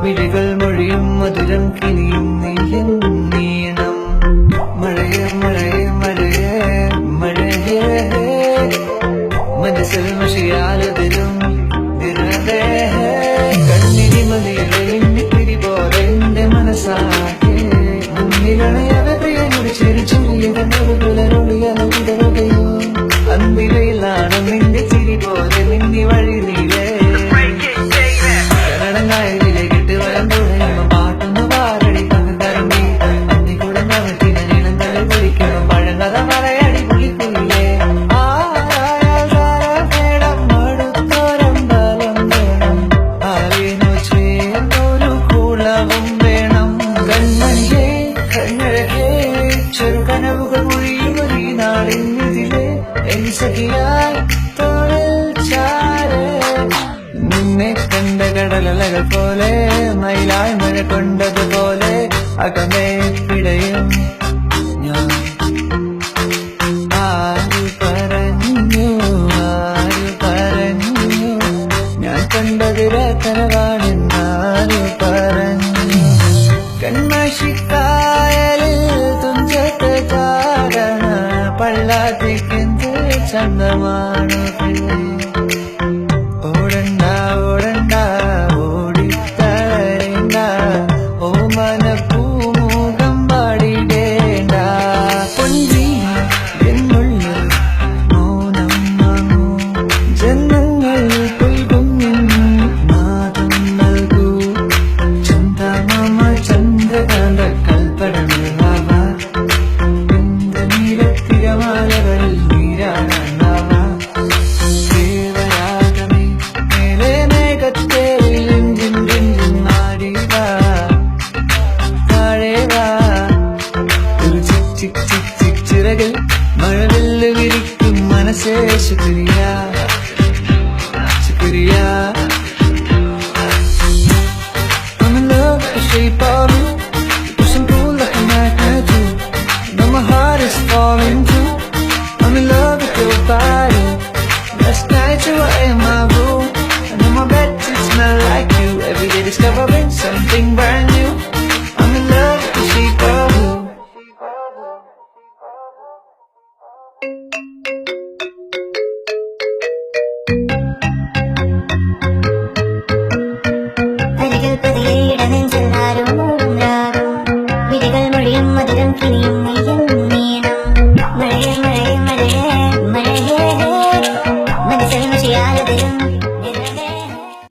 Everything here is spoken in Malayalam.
മിഴികൾ മൊഴിയും മധുരം കിനിയും നീയും നീണം മഴയെ മഴയെ മഴയെ മഴയെ മനസ്സിൽ മഷിയാലതിരും തിരതേ കണ്ണിരി മതിയിലെ മിന്നിത്തിരി പോലെ എന്റെ മനസ്സാകെ മുന്നിലണയവതയോട് ചെറിച്ചുള്ളിടൊരു പുലരൊളിയലവിടരുകയോ അന്തിവയിലാണ് നിന്റെ ചിരി പോലെ നിന്നി വഴി നീലേ ചെറുകനവുകൾ മൊഴിയുമൊരീ നാളിന്നിതിലെ എനിസഖിയായി തോളിൽ ചാരെ നിന്നെ കണ്ട കടലലകൾ പോലെ മയിലായി മഴ കൊണ്ടതുപോലെ അകമേ പിടയും ഞാൻ ആര് പറഞ്ഞു ഞാൻ കണ്ടതിരെ കനവാണെന്നാര് പറഞ്ഞു കൺമഷിക്കായലിൽ തുഞ്ചത്തെ ചാടണ പള്ളാത്തിക്കെന്ത് ചന്തമാണ് ഓടണ്ട ഓടണ്ട ഓടിത്തരണ്ട ഓ മനപ്പൂമുഖം പാടിടേണ്ട പൊന്നി എന്നുള്ളിൽ മൗനം വാങ്ങൂ ജന്മങ്ങൾ പുൽകും നാദം നൽകൂ ചന്ദമാമ ചന്ദ്രകാന്ത കൽപ്പടണ എന്ത നീലത്തിരമാലകളിൽ നീരാടാനാവ ദേവരാഗമേ മേലെ മേഘത്തേരിൽ നാടിവാ താഴെ വാ ഒരു ചിക് ചിക് ചിക് ചിക് ചിറകിൽ മഴവില്ല് വിരിക്കും മനസ്സേ ശുക്രിയ ശുക്രിയ I'm in love with the shape of you. You push and pull like a magnet do. Now my heart is falling too. I'm in love with your body. Last night you were in my room, and in my bed it smelled like you. Every day discovering something bright.